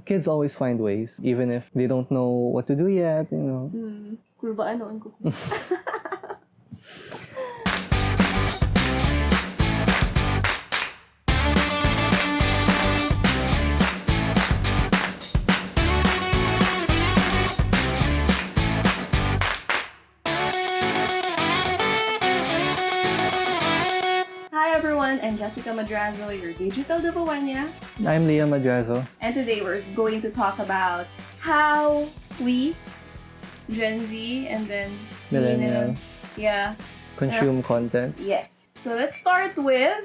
kids always find ways, even if they don't know what to do yet, Kulbaan noon ko. Hi everyone, I'm Jessica Madrazo, your digital Dubawanya. I'm Liam Madrazo. And today we're going to talk about how we, Gen Z, and then Millennials. Consume content. Yes. So let's start with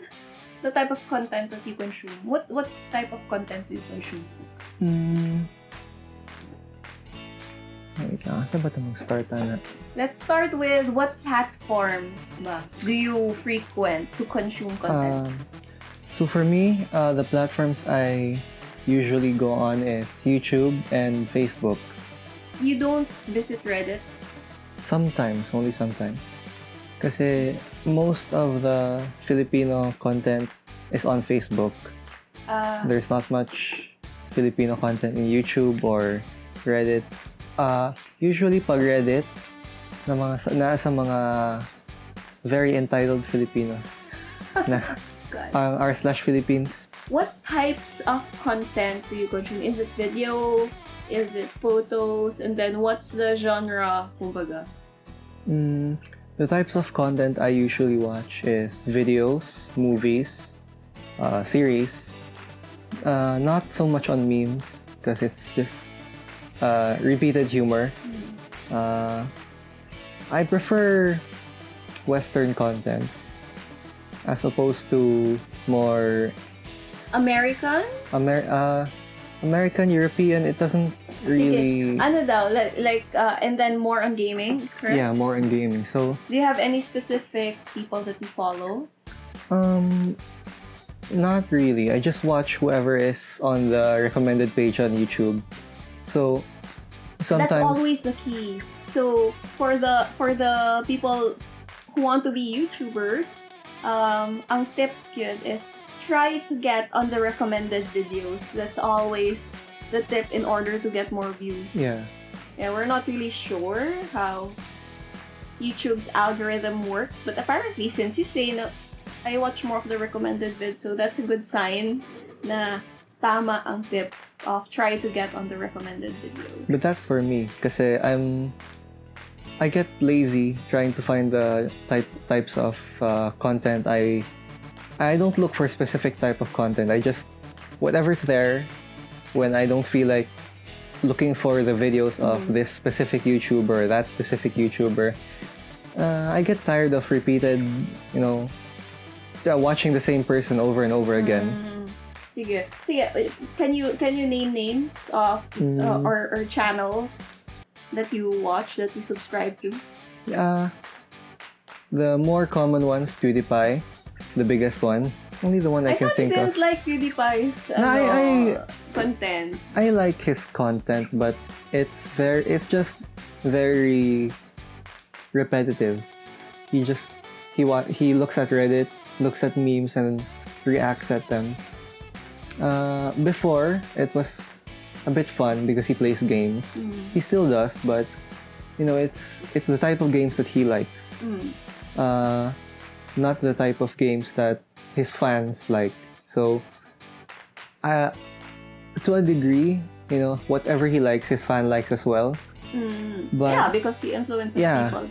the type of content that you consume. What type of content do you consume? Wait lang, saan ba ito mag-start na? Let's start with what platforms ba do you frequent to consume content? So for me, the platforms I usually go on is YouTube and Facebook. You don't visit Reddit? Sometimes, only sometimes. Kasi most of the Filipino content is on Facebook. There's not much Filipino content in YouTube or Reddit. Usually pag Reddit, nasa mga very entitled Filipinos na ang r/Philippines. What types of content do you consume? Is it video? Is it photos? And then what's the genre, kumbaga? The types of content I usually watch is videos, movies, series. Not so much on memes because it's just repeated humor. I prefer Western content as opposed to more American? American, European. It doesn't really. Ano daw? And then more on gaming, correct? Yeah, more on gaming. So. Do you have any specific people that you follow? Not really. I just watch whoever is on the recommended page on YouTube. So sometimes. That's always the key. So for the people who want to be YouTubers, ang tip yun is try to get on the recommended videos. That's always the tip in order to get more views. Yeah. Yeah, we're not really sure how YouTube's algorithm works, but apparently since you say na I watch more of the recommended vids, so that's a good sign na tama ang tip of try to get on the recommended videos. But that's for me kasi I get lazy trying to find the types of content. I don't look for a specific type of content. I just whatever's there when I don't feel like looking for the videos of this specific YouTuber, that specific YouTuber. I get tired of repeated, watching the same person over and over again. Sige. Can you name names of or channels that you watch, that you subscribe to? The more common ones, PewDiePie, the biggest one. Only the one I can think of. I don't like PewDiePie's content. I like his content, but it's just very repetitive. He looks at Reddit, looks at memes, and reacts at them. Before, it was a bit fun because he plays games. He still does, but it's the type of games that he likes. Not the type of games that his fans like. So, to a degree, whatever he likes, his fan likes as well. But, yeah, because he influences people.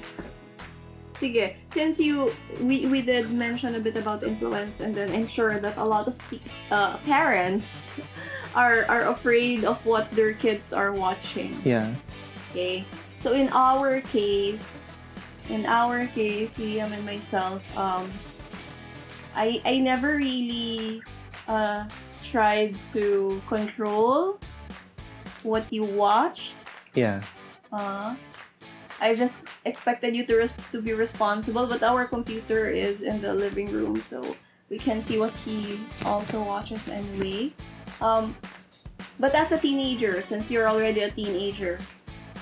Sige, since we did mention a bit about influence, and then I'm sure that a lot of parents are afraid of what their kids are watching. Yeah. Okay. So in our case, Liam and myself, I never really tried to control what you watched. Yeah. I just expected you to be responsible, but our computer is in the living room, so we can see what he also watches anyway. But as a teenager, since you're already a teenager,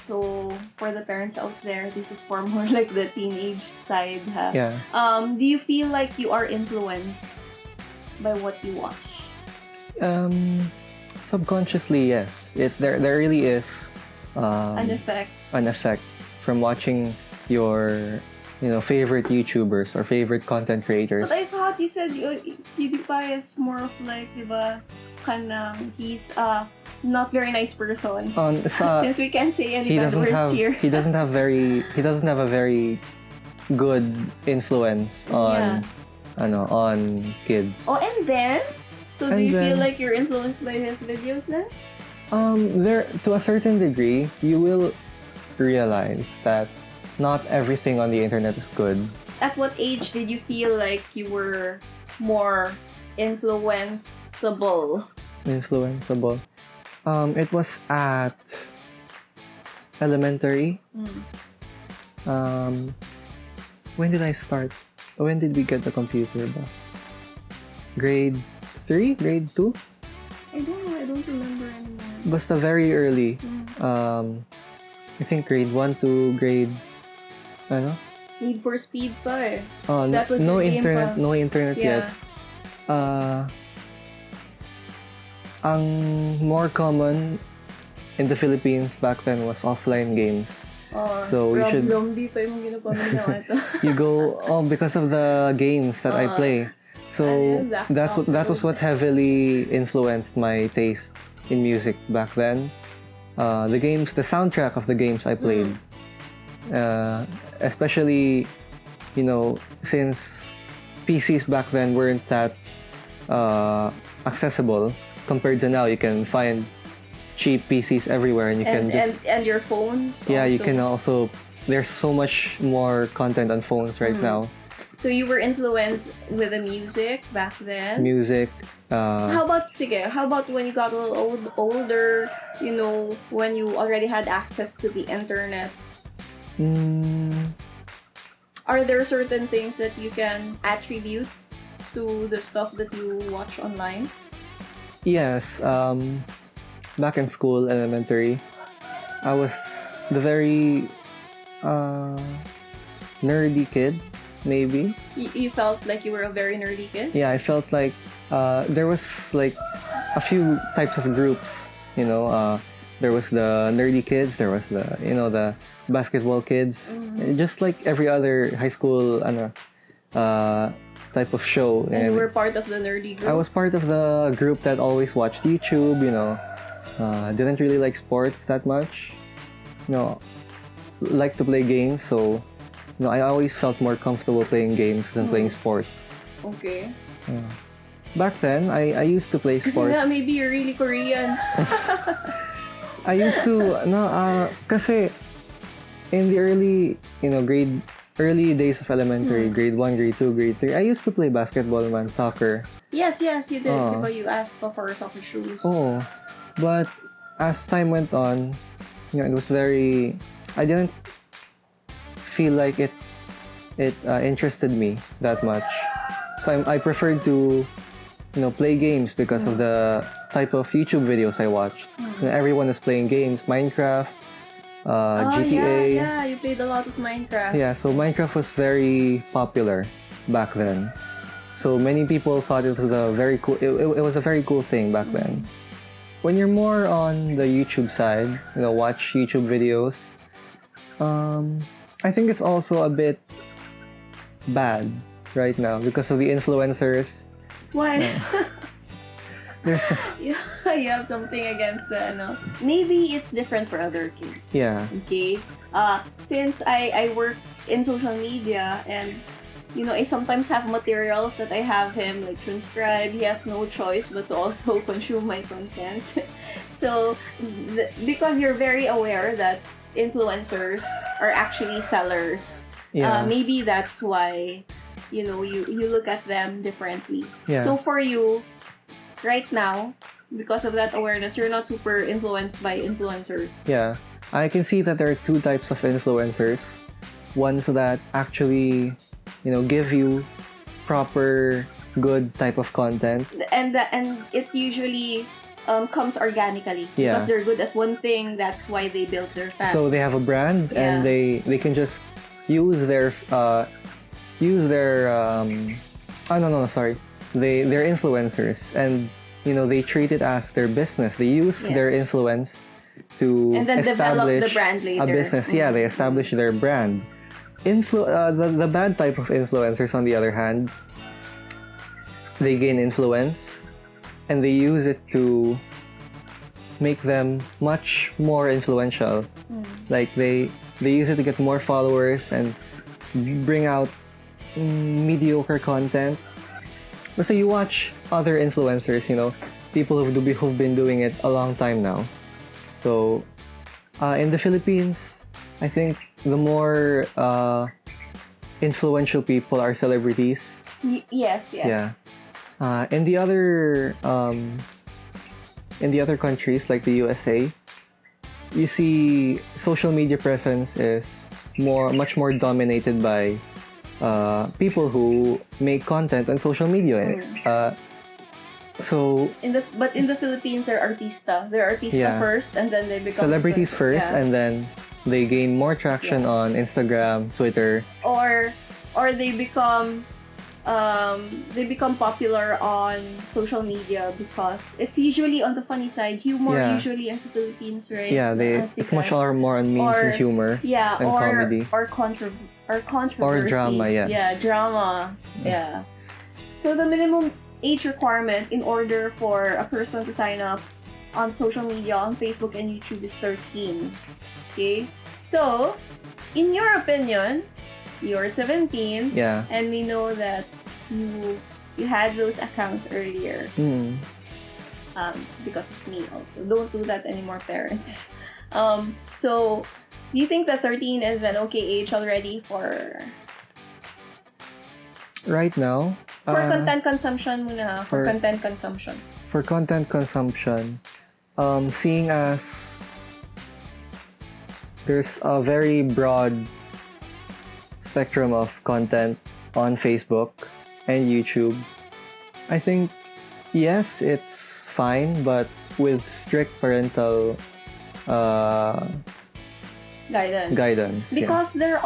so for the parents out there, this is for more like the teenage side. Huh? Yeah. Do you feel like you are influenced by what you watch? Subconsciously, yes. There really is An effect. an effect from watching your favorite YouTubers or favorite content creators. But I thought you said PewDiePie is more of like, diba, he's not very nice person. Since we can't say any bad words here. He doesn't have a very good influence on on kids. Oh, and then, so do you feel like you're influenced by his videos then? There, to a certain degree, you will realize that not everything on the internet is good. At what age did you feel like you were more influenceable? Influenceable. It was at elementary. When did I start? When did we get the computer ba? Grade 3? Grade 2? I don't know. I don't remember anymore. Basta very early. I think grade 1 to grade Need for Speed pa eh. That was no internet, no internet yet. Ang more common in the Philippines back then was offline games. So we should zombie pa yung ginapaminaw ito. You go because of the games that I play. So that was what heavily influenced my taste in music back then. The soundtrack of the games I played. Especially, since PCs back then weren't that accessible compared to now. You can find cheap PCs everywhere, and you can just and your phones. Yeah, also. you can also. There's so much more content on phones right now. So you were influenced with the music back then. Music. How about when you got a little older? When you already had access to the internet. Are there certain things that you can attribute to the stuff that you watch online? Yes. Back in school, elementary, I was the very nerdy kid, maybe. You felt like you were a very nerdy kid? Yeah, I felt like there was like a few types of groups, there was the nerdy kids, there was the basketball kids, just like every other high school type of show. And you were part of the nerdy group? I was part of the group that always watched YouTube, didn't really like sports that much. Like to play games, so I always felt more comfortable playing games than playing sports. Okay. Back then, I used to play sports. Kasi maybe you're really Korean. I used to kasi in the early days of elementary, grade 1, grade 2, grade 3, I used to play basketball, soccer. Yes, you did. Diba you asked for soccer shoes? Oh, but as time went on, it was I didn't feel like it interested me that much. So I preferred to, play games because of the type of YouTube videos I watched. Everyone is playing games, Minecraft, GTA. Yeah, you played a lot of Minecraft. Yeah, so Minecraft was very popular back then. So many people thought it was a very cool. It was a very cool thing back then. When you're more on the YouTube side, watch YouTube videos. I think it's also a bit bad right now because of the influencers. Why? You have something against maybe it's different for other kids. Yeah. Okay. Since I work in social media and I sometimes have materials that I have him transcribe. He has no choice but to also consume my content. So because you're very aware that influencers are actually sellers. Maybe that's why you look at them differently. So for you right now, because of that awareness, you're not super influenced by influencers. Yeah, I can see that there are two types of influencers. Ones that actually give you proper good type of content, and it usually comes organically because they're good at one thing. That's why they built their fans. So they have a brand and they can just use their they're influencers, and they treat it as their business. They use their influence to and then develop establish the brand later. a business. Yeah, they establish their brand. The bad type of influencers, on the other hand, they gain influence and they use it to make them much more influential. Like they use it to get more followers and bring out mediocre content. So you watch other influencers, people who've been doing it a long time now. So in the Philippines, I think the more influential people are celebrities. Yes. Yeah. In the other countries like the USA, you see social media presence is much more dominated by people who make content on social media. But in the Philippines, they're artista. They're artista first, and then they become celebrities first, and then they gain more traction on Instagram, Twitter, or they become popular on social media because it's usually on the funny side, humor usually in the Philippines, right? Yeah, it's much more on memes and humor, and comedy, or controversy, or drama. Drama. Yeah. So the minimum age requirement in order for a person to sign up on social media, on Facebook and YouTube, is 13. Okay? So, in your opinion, you're 17, and we know that you had those accounts earlier. Because of me also. Don't do that anymore, parents. So, do you think that 13 is an okay age already for... Right now? For content consumption muna. For content consumption. For content consumption, seeing as there's a very broad spectrum of content on Facebook and YouTube, I think, yes, it's fine, but with strict parental guidance. Because there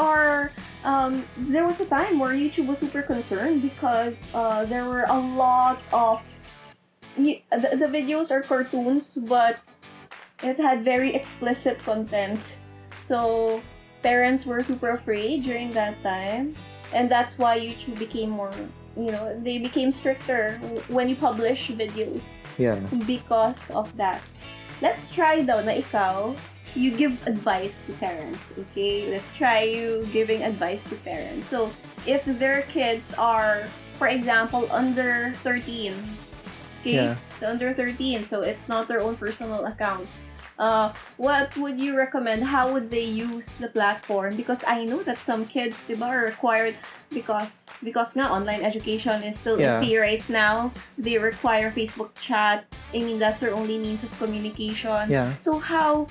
was a time where YouTube was super concerned because there were a lot of the videos are cartoons, but it had very explicit content. So parents were super afraid during that time, and that's why YouTube became more, they became stricter when you publish videos. Yeah. Because of that. Let's try though na ikaw, you give advice to parents, okay? Let's try you giving advice to parents. So, if their kids are, for example, under 13, okay? So, under 13, so it's not their own personal accounts. What would you recommend? How would they use the platform? Because I know that some kids, diba, are required because nga online education is still iffy right now. They require Facebook chat. I mean, that's their only means of communication. Yeah. So how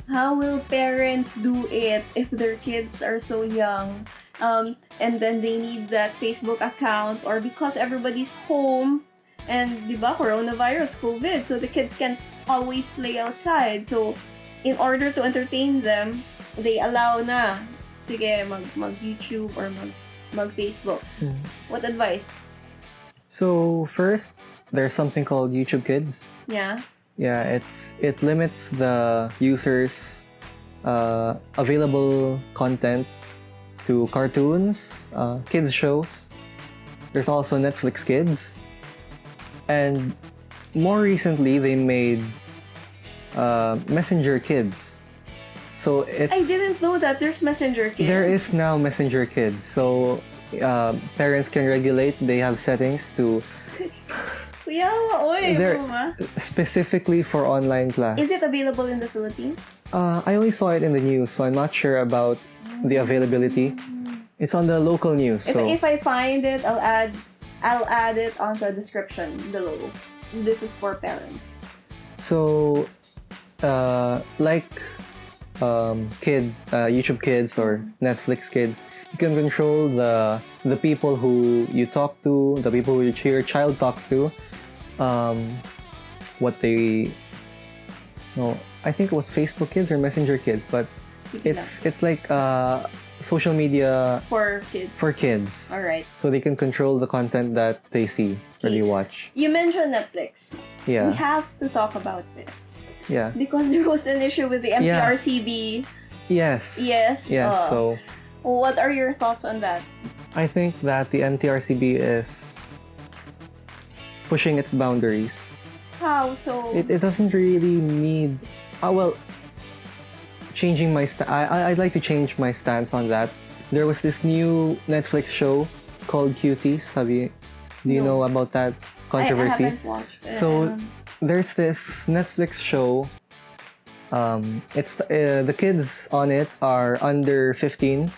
will parents do it if their kids are so young? And then they need that Facebook account, or because everybody's home and diba, coronavirus, COVID, so the kids can't always play outside. So in order to entertain them, they allow na sige mag-YouTube or mag-Facebook. What advice? So first, there's something called YouTube Kids. Yeah. Yeah, it limits the users' available content to cartoons, kids shows. There's also Netflix Kids, and more recently they made Messenger Kids. So I didn't know that there's Messenger Kids. There is now Messenger Kids. So parents can regulate. They have settings to. They're specifically for online class. Is it available in the Philippines? I only saw it in the news, so I'm not sure about the availability. It's on the local news. If I find it, I'll add it on the description below. This is for parents. So, YouTube Kids or Netflix Kids, you can control the people who you talk to, the people who your child talks to, what they. No, I think it was Facebook Kids or Messenger Kids, but it's like social media For kids. for kids, All right. so they can control the content that they see or they watch. You mentioned Netflix. We Yeah, have to talk about this yeah, because there was an issue with the Yeah. MTRCB. yes, Yes. yes. So What are your thoughts on that? I think that the MTRCB is pushing its boundaries. How so? It doesn't really need. Well, changing my I'd like to change my stance on that. There was this new Netflix show called Cuties. Do you No. know about that I controversy? haven't watched it. So, There's this Netflix show. It's the kids on it are under 15.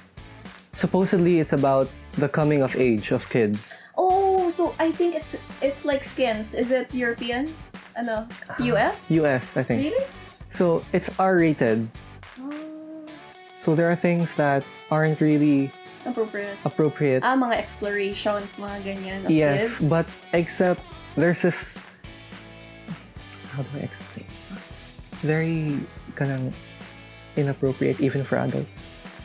Supposedly, it's about the coming of age of kids. oh, so I think it's like Skins. Is it European? Ano? US? US, I think. Really? So it's R-rated. Oh, So there are things that aren't really appropriate. appropriate. Mga explorations, mga ganyan of Yes, kids. but except there's this. How do I explain? Very kanang inappropriate even for adults.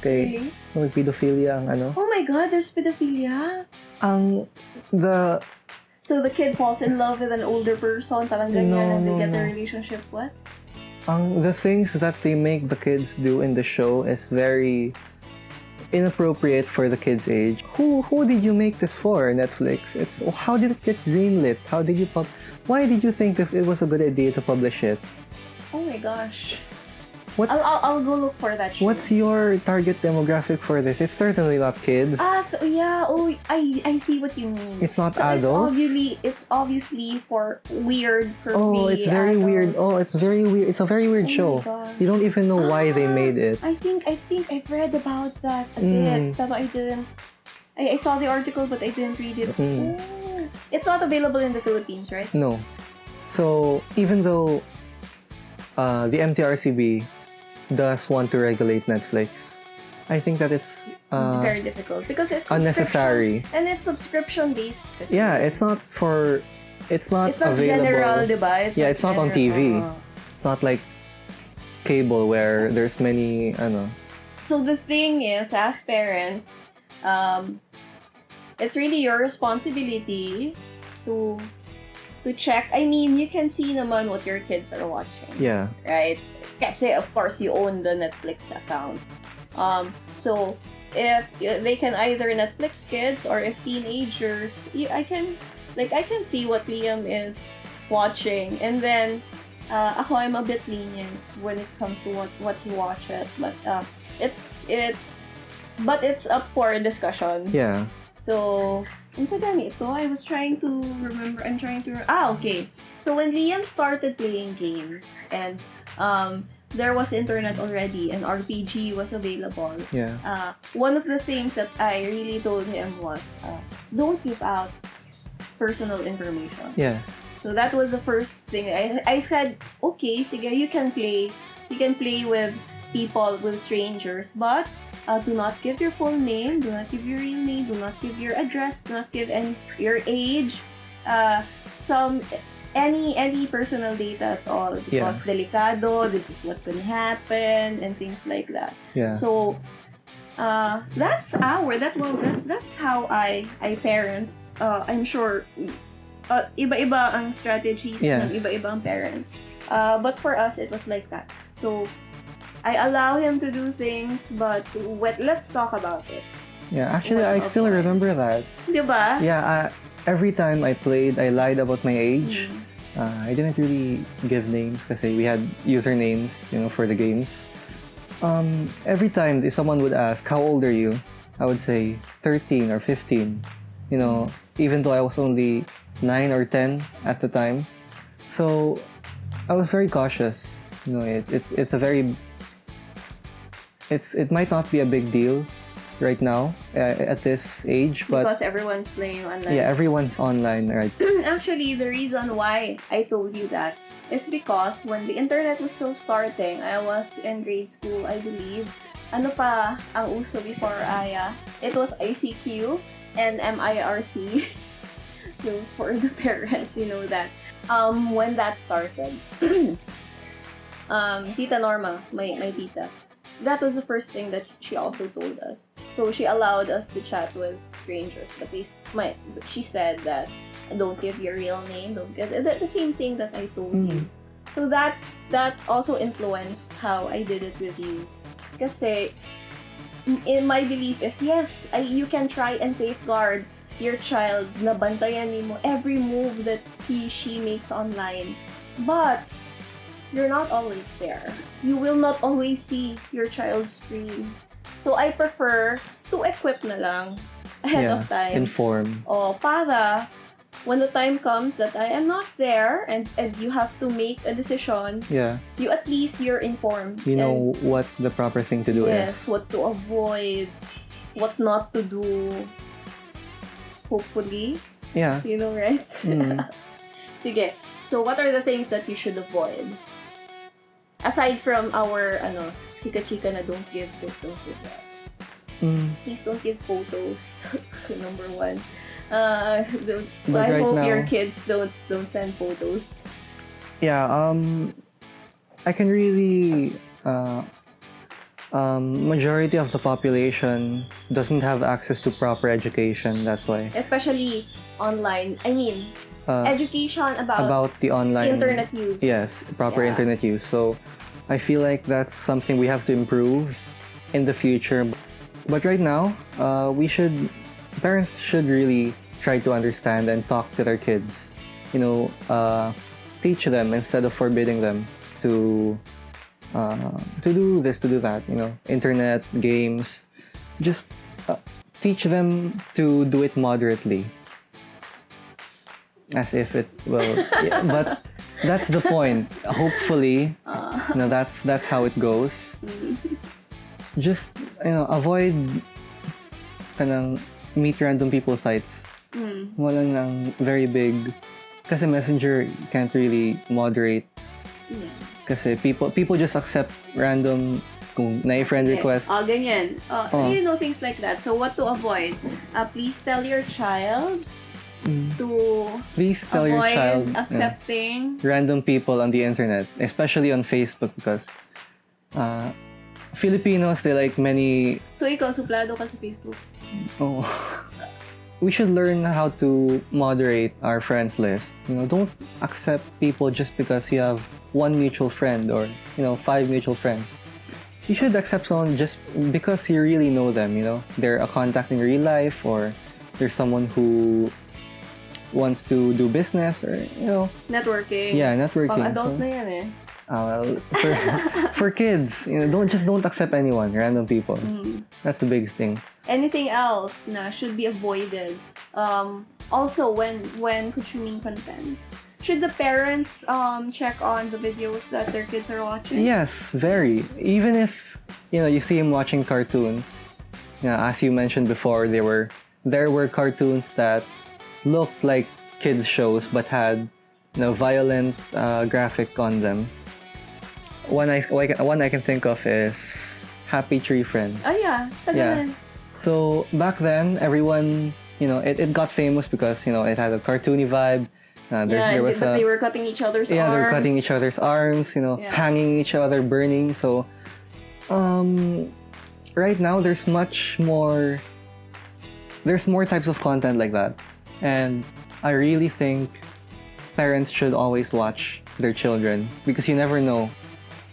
Okay, Really? pedophilia ang ano. Oh my God, there's pedophilia. Ang the So the kid falls in love with an older person, parang ganyan, No, and they no, get a no. relationship. What? the things that they make the kids do in the show is very inappropriate for the kids' age. Who did you make this for, Netflix? How did it get greenlit? Why did you think that it was a good idea to publish it? Oh my gosh. What's I'll go look for that show. What's your target demographic for this? It's certainly not kids. So yeah, I see what you mean. It's not So adults. It's obviously for weird, Oh, it's very weird. adults. Oh, it's very weird. It's a very weird Oh my show. gosh. You don't even know why they made it. I think I've read about that a Mm. bit, but I didn't. I saw the article, but I didn't read it. Mm. Oh. It's not available in the Philippines, right? No. So even though the MTRCB does want to regulate Netflix, I think that it's Very difficult because it's unnecessary. subscription- and it's subscription based. Yeah, it's not It's not available. general, diba? Yeah, it's not on TV. It's not like cable where there's many So the thing is, as parents, it's really your responsibility to check. I mean, you can see naman what your kids are watching. Yeah. Right? Kasi of course you own the Netflix account. So if they can either Netflix kids or if teenagers, I can see what Liam is watching, and then ako I'm a bit lenient when it comes to what he watches, but it's up for discussion. Yeah. So, sa ganito, I was trying to remember, okay. So, when Liam started playing games, and there was internet already, and RPG was available, Yeah. one of the things that I really told him was, don't give out personal information. Yeah. So, that was the first thing. I said, okay, sige, you can play with people, with strangers, but do not give your full name, do not give your real name, do not give your address, do not give your age, any personal data at all, because delicado, this is what can happen, and things like that. Yeah. So that's how I parent. I'm sure iba-iba ang strategies Yes. ng iba-ibang parents. But for us, it was like that. So I allow him to do things, but let's talk about it. Yeah. Actually, I still remember that. Diba? Yeah. Every time I played, I lied about my age. I didn't really give names kasi we had usernames, for the games. Every time someone would ask, "How old are you?" I would say 13 or 15. Even though I was only 9 or 10 at the time. So I was very cautious. It might not be a big deal right now at this age, but Because everyone's playing online. yeah, everyone's online, right? Actually, the reason why I told you that is because when the internet was still starting, I was in grade school, I believe. Ano pa ang uso before Aya? It was ICQ and MIRC. So for the parents, you know that. When that started, Tita Norma, my tita, that was the first thing that she also told us. So she allowed us to chat with strangers, but she said that don't give your real name, don't give the same thing that I told you. So that also influenced how I did it with you. Kasi in my belief is yes, you can try and safeguard your child na bantayan mo every move that she makes online. But you're not always there. You will not always see your child's screen. So I prefer to equip na lang ahead of time. Inform. Para when the time comes that I am not there and you have to make a decision, you at least you're informed. You know what the proper thing to do is. Yes, what to avoid, what not to do. Hopefully. Yeah. You know, right? Sige. So what are the things that you should avoid? Aside from our chika-chika na don't give this, don't give that. Please don't give photos. Number one. I hope your kids don't send photos. Yeah, I can really majority of the population doesn't have access to proper education, that's why. Especially online. I mean, education about the online internet use. Yes, proper internet use. So I feel like that's something we have to improve in the future. But right now, parents should really try to understand and talk to their kids. Teach them instead of forbidding them to do this, to do that. Internet, games. Just teach them to do it moderately. As if it will, but that's the point. Hopefully, that's how it goes. Just avoid meet random people sites. Walang nang very big. Kasi Messenger can't really moderate. Kasi people just accept random kung na-friend request. Ganyan. Things like that. So what to avoid? Please tell your child to avoid accepting random people on the internet, especially on Facebook, because Filipinos, they like many. So ikaw, suplado ka sa Facebook? Oh. We should learn how to moderate our friends list. Don't accept people just because you have one mutual friend or 5 mutual friends. You should accept someone just because you really know them. They're a contact in real life, or there's someone who wants to do business, or networking. Yeah, networking. Pang-adult na yan eh. For kids, don't accept anyone, random people. That's the biggest thing. Anything else na should be avoided? Also, when consuming content, should the parents check on the videos that their kids are watching? Yes, very. Even if you see him watching cartoons, as you mentioned before, there were cartoons that looked like kids shows but had violent graphic on them. One I can think of is Happy Tree Friends. Oh yeah, yeah. So back then, everyone, it got famous because it had a cartoony vibe. There was they were cutting each other's arms. Yeah, they were cutting each other's arms. Hanging each other, burning. So, right now there's more types of content like that, and I really think parents should always watch their children, because you never know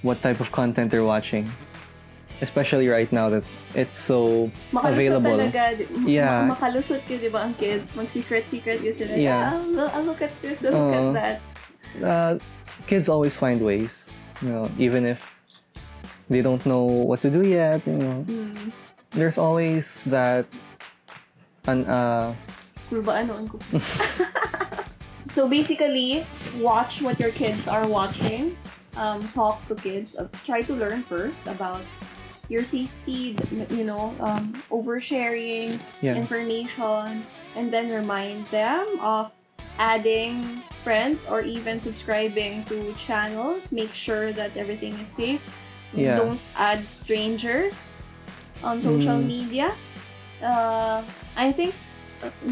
what type of content they're watching, especially right now that it's so available. Yeah. Makalusot ka, di ba, ang kids? Mag-secret ka sila. Yeah. I'll look at this, I'll look at that. Kids always find ways, even if they don't know what to do yet, There's always that So basically, watch what your kids are watching. Talk to kids. Try to learn first about your safety, oversharing information, and then remind them of adding friends or even subscribing to channels. Make sure that everything is safe. Don't add strangers on social media. I think,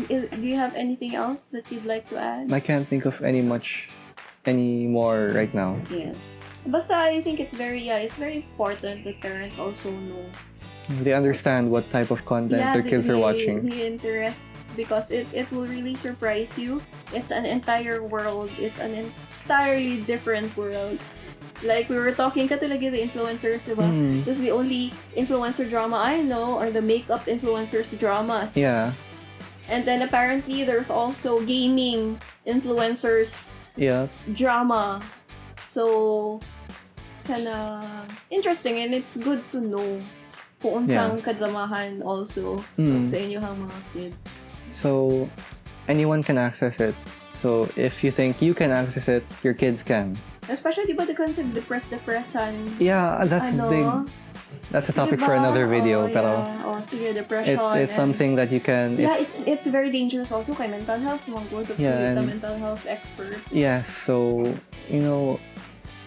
do you have anything else that you'd like to add? I can't think of any more right now. Yeah. Basta, I think it's very important that parents also know They understand what type of content Yeah, their kids are watching. the interests, because it will really surprise you. It's an entire world. It's an entirely different world. Like we were talking katulad the influencers, diba? This is the only influencer drama I know are the makeup influencers dramas. Yeah. And then apparently there's also gaming influencers Yeah. drama. So kinda interesting, and it's good to know kung unsang kadramahan also sa inyong mga kids. So anyone can access it. So if you think you can access it, your kids can. Especially diba the concept depression. Yeah, that's big. That's a topic for another video. Pero sige, depression. it's something that you can. Yeah, it's very dangerous also kay mental health. Mga go to mental health experts. Yes, so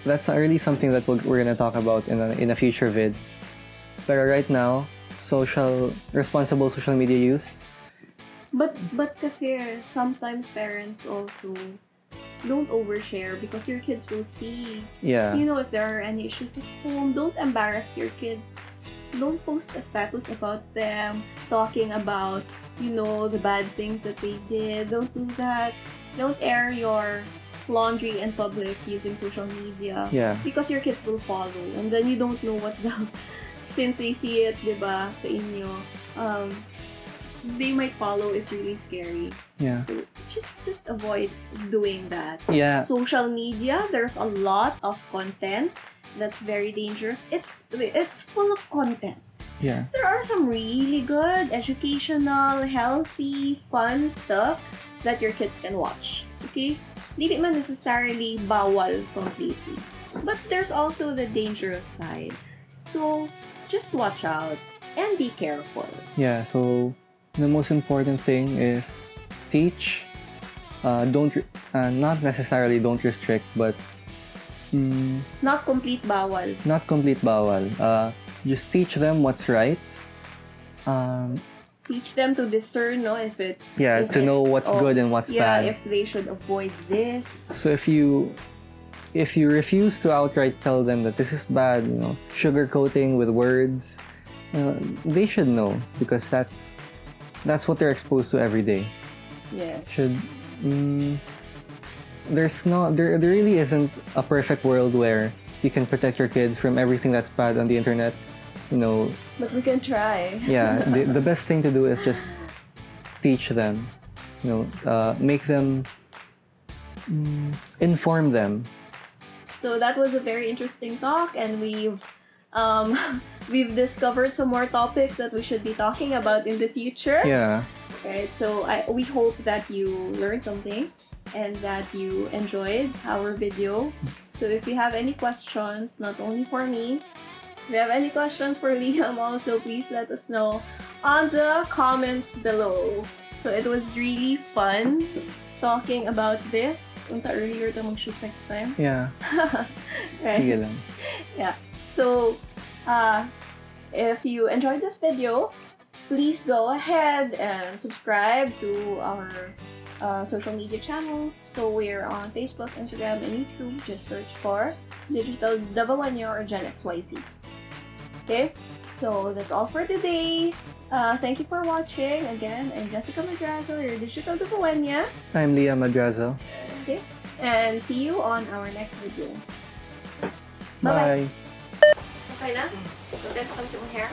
that's really something that we're gonna talk about in a future vid. But right now, responsible social media use. But kasi sometimes parents also don't overshare because your kids will see. Yeah. If there are any issues at home, don't embarrass your kids. Don't post a status about them, talking about, the bad things that they did. Don't do that. Don't air your laundry in public using social media. Yeah. Because your kids will follow. And then you don't know what since they see it, diba, sa inyo, they might follow. It's really scary. Yeah. So just avoid doing that. Yeah. Social media, there's a lot of content that's very dangerous. It's full of content. Yeah. There are some really good, educational, healthy, fun stuff that your kids can watch. Okay? Hindi man necessarily bawal completely. But there's also the dangerous side. So just watch out and be careful. Yeah, so the most important thing is teach. Not necessarily don't restrict, but not complete bawal. Not complete bawal. Just teach them what's right. Teach them to discern, if it's to know what's good and what's bad. Yeah, if they should avoid this. So if you refuse to outright tell them that this is bad, sugarcoating with words, they should know because that's what they're exposed to every day. Yeah. There really isn't a perfect world where you can protect your kids from everything that's bad on the internet. But we can try. Yeah, the best thing to do is just teach them. Make them, inform them. So that was a very interesting talk, and we've discovered some more topics that we should be talking about in the future. Yeah. Right. So we hope that you learned something and that you enjoyed our video. So if you have any questions, not only for me, if you have any questions for Liam also, please let us know on the comments below. So it was really fun talking about this. Unta earlier to mag-shoot next time. Yeah. Right. Sige lang. Yeah. So, if you enjoyed this video, please go ahead and subscribe to our social media channels. So we're on Facebook, Instagram, and YouTube. Just search for Digital Davawanya or Gen XYZ. Okay? So that's all for today. Thank you for watching. Again, I'm Jessica Madrazo, your Digital Davawanya. I'm Leah Madrazo. Okay? And see you on our next video. Bye. Okay na? So, that's kami sa hair.